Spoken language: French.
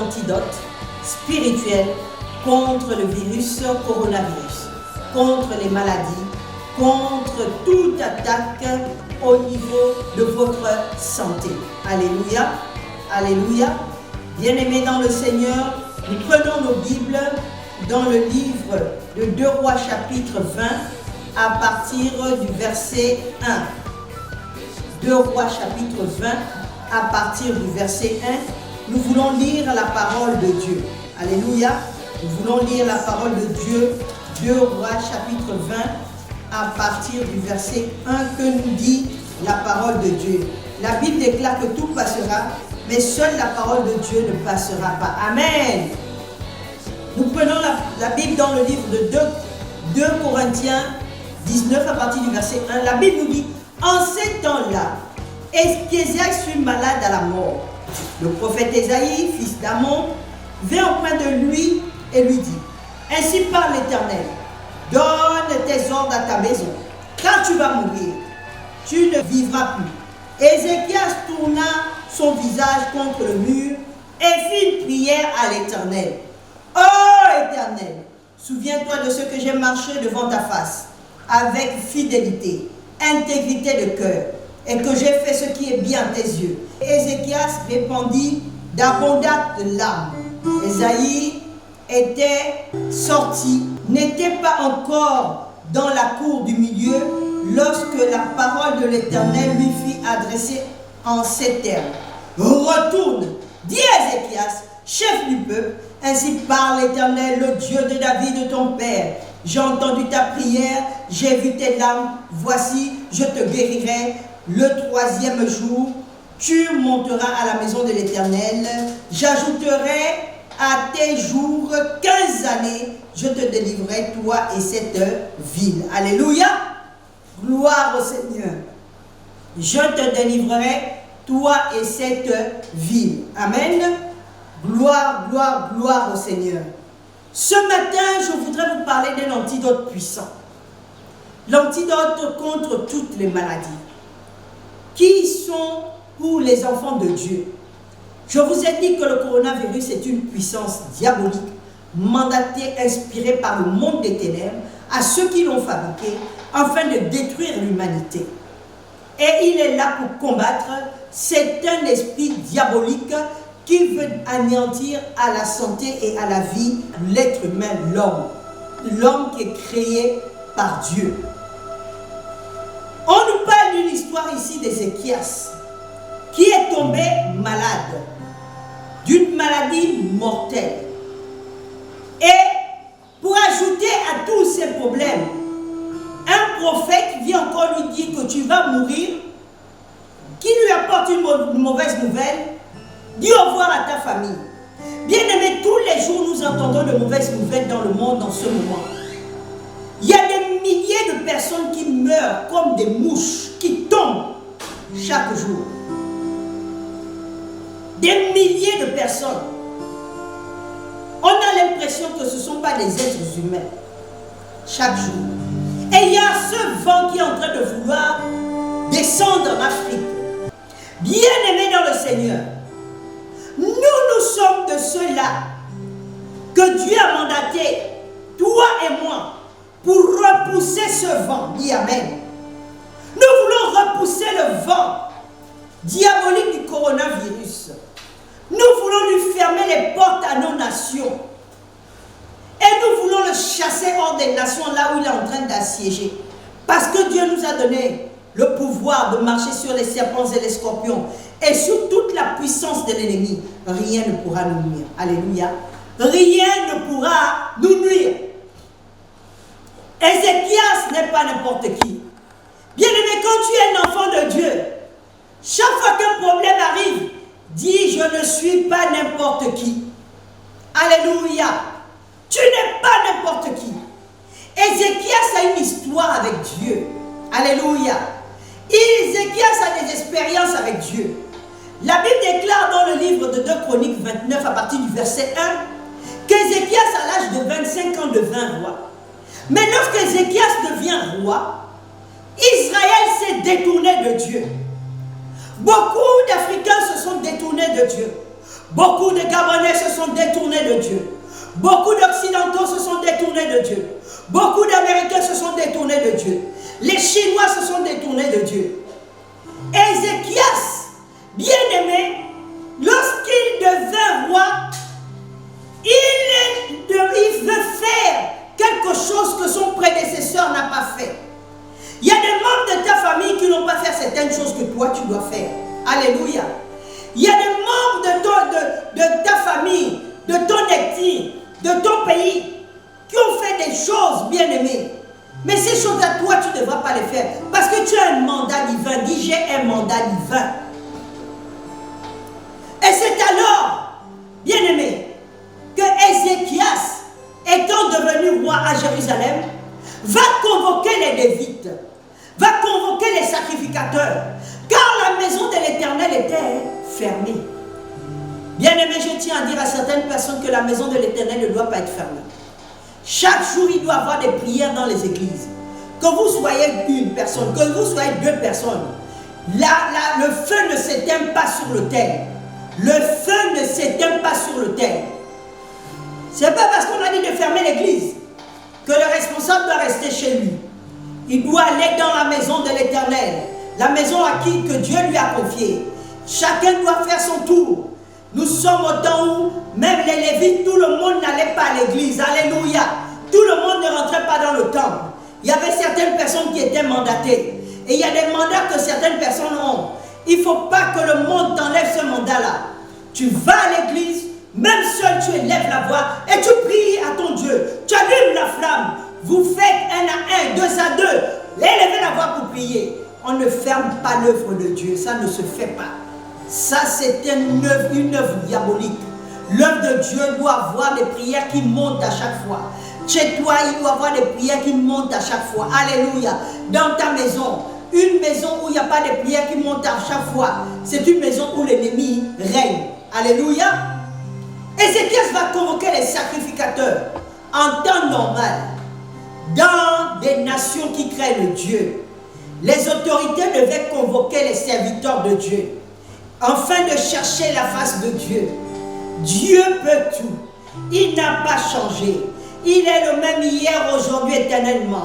l'antidote spirituel contre le virus coronavirus, contre les maladies, contre toute attaque au niveau de votre santé. Alléluia, alléluia. Bien-aimés dans le Seigneur, nous prenons nos Bibles dans le livre de 2 Rois chapitre 20 à partir du verset 1. 2 Rois chapitre 20 à partir du verset 1. Nous voulons lire la parole de Dieu. Alléluia. Nous voulons lire la parole de Dieu. 2 Rois chapitre 20 à partir du verset 1 que nous dit la parole de Dieu. La Bible déclare que tout passera, mais seule la parole de Dieu ne passera pas. Amen. Nous prenons la Bible dans le livre de 2 Corinthiens 19 à partir du verset 1. La Bible nous dit, en ces temps-là, Ézéchias fut malade à la mort. Le prophète Ésaïe, fils d'Amon, vint auprès de lui et lui dit, ainsi parle l'Éternel, donne tes ordres à ta maison, car tu vas mourir, tu ne vivras plus. Ézéchias tourna son visage contre le mur et fit une prière à l'Éternel. Ô Éternel, souviens-toi de ce que j'ai marché devant ta face, avec fidélité, intégrité de cœur, et que j'ai fait ce qui est bien à tes yeux. Ézéchias répandit d'abondantes larmes. Ésaïe était sorti, n'était pas encore dans la cour du milieu, lorsque la parole de l'Éternel lui fit adresser en ces termes. Retourne, dis à Ézéchias, chef du peuple, ainsi parle l'Éternel, le Dieu de David, de ton père. J'ai entendu ta prière, j'ai vu tes larmes, voici, je te guérirai. Le 3e jour, tu monteras à la maison de l'Éternel, j'ajouterai à tes jours 15 années, je te délivrerai, toi et cette ville. Alléluia, gloire au Seigneur. Je te délivrerai, toi et cette ville. Amen. Gloire, gloire, gloire au Seigneur. Ce matin, je voudrais vous parler d'un antidote puissant. L'antidote contre toutes les maladies qui sont pour les enfants de Dieu. Je vous ai dit que le coronavirus est une puissance diabolique, mandatée, inspirée par le monde des ténèbres à ceux qui l'ont fabriqué afin de détruire l'humanité. Et il est là pour combattre. C'est un esprit diabolique qui veut anéantir à la santé et à la vie l'être humain, l'homme. L'homme qui est créé par Dieu. On nous parle d'une histoire ici d'Ézéchias qui est tombé malade d'une maladie mortelle. Et pour ajouter à tous ces problèmes, un prophète vient encore lui dire que tu vas mourir, qui lui apporte une mauvaise nouvelle. Dis au revoir à ta famille. Bien-aimés, tous les jours nous entendons de mauvaises nouvelles dans le monde en ce moment. Il y a des milliers de personnes qui meurent comme des mouches qui tombent chaque jour. Des milliers de personnes. On a l'impression que ce ne sont pas des êtres humains chaque jour. Et il y a ce vent qui est en train de vouloir descendre en Afrique. Bien-aimés dans le Seigneur, nous sommes de ceux-là que Dieu a mandaté, toi et moi, pour repousser ce vent. Dis Amen. Nous voulons repousser le vent diabolique du coronavirus. Nous voulons lui fermer les portes à nos nations. Et nous voulons le chasser hors des nations là où il est en train d'assiéger. Parce que Dieu nous a donné le pouvoir de marcher sur les serpents et les scorpions et sur toute la puissance de l'ennemi. Rien ne pourra nous nuire. Alléluia. Rien ne pourra nous nuire. Ézéchias n'est pas n'importe qui. Bien-aimé, quand tu es un enfant de Dieu, chaque fois qu'un problème arrive, dis je ne suis pas n'importe qui. Alléluia. Tu n'es pas n'importe qui. Ézéchias a une histoire avec Dieu. Alléluia. Ézéchias a des expériences avec Dieu. La Bible déclare dans le livre de 2 Chroniques 29 à partir du verset 1 qu'Ézéchias à l'âge de 25 ans devint roi. Mais lorsque Ézéchias devient roi, Israël s'est détourné de Dieu. Beaucoup d'Africains se sont détournés de Dieu. Beaucoup de Gabonais se sont détournés de Dieu. Beaucoup d'Occidentaux se sont détournés de Dieu. Beaucoup d'Américains se sont détournés de Dieu. Les Chinois se sont détournés de Dieu. Ézéchias, bien-aimé, lorsqu'il devint roi, il veut faire quelque chose que son prédécesseur n'a pas fait. Il y a des membres de ta famille qui n'ont pas fait certaines choses que toi tu dois faire. Alléluia. Il y a des membres de ta famille, de ton ethnie, de ton pays, qui ont fait des choses, bien-aimées. Mais ces choses à toi, tu ne devras pas les faire. Parce que tu as un mandat divin. Dis, j'ai un mandat divin. Et c'est alors, bien-aimé, que Ézéchias, étant devenu roi à Jérusalem, va convoquer les Lévites, va convoquer les sacrificateurs, car la maison de l'Éternel était fermée. Bien-aimé, je tiens à dire à certaines personnes que la maison de l'Éternel ne doit pas être fermée. Chaque jour, il doit y avoir des prières dans les églises. Que vous soyez une personne, que vous soyez deux personnes, le feu ne s'éteint pas sur l'autel. Le feu ne s'éteint pas sur l'autel. Ce n'est pas parce qu'on a dit de fermer l'église que le responsable doit rester chez lui. Il doit aller dans la maison de l'Éternel, la maison à qui que Dieu lui a confiée. Chacun doit faire son tour. Nous sommes au temps où même les Lévites, tout le monde n'allait pas à l'église. Alléluia. Tout le monde ne rentrait pas dans le temple. Il y avait certaines personnes qui étaient mandatées. Et il y a des mandats que certaines personnes ont. Il ne faut pas que le monde t'enlève ce mandat-là. Tu vas à l'église, même seul tu élèves la voix et tu pries à ton Dieu. Tu allumes la flamme. Vous faites 1 à 1, 2 à 2. Élevez la voix pour prier. On ne ferme pas l'œuvre de Dieu. Ça ne se fait pas. Ça, c'est une œuvre diabolique. L'œuvre de Dieu doit avoir des prières qui montent à chaque fois. Chez toi, il doit avoir des prières qui montent à chaque fois. Alléluia. Dans ta maison, une maison où il n'y a pas de prières qui montent à chaque fois, c'est une maison où l'ennemi règne. Alléluia. Ézéchias va convoquer les sacrificateurs en temps normal. Dans des nations qui craignent Dieu, les autorités devaient convoquer les serviteurs de Dieu afin de chercher la face de Dieu. Dieu peut tout. Il n'a pas changé. Il est le même hier, aujourd'hui, éternellement.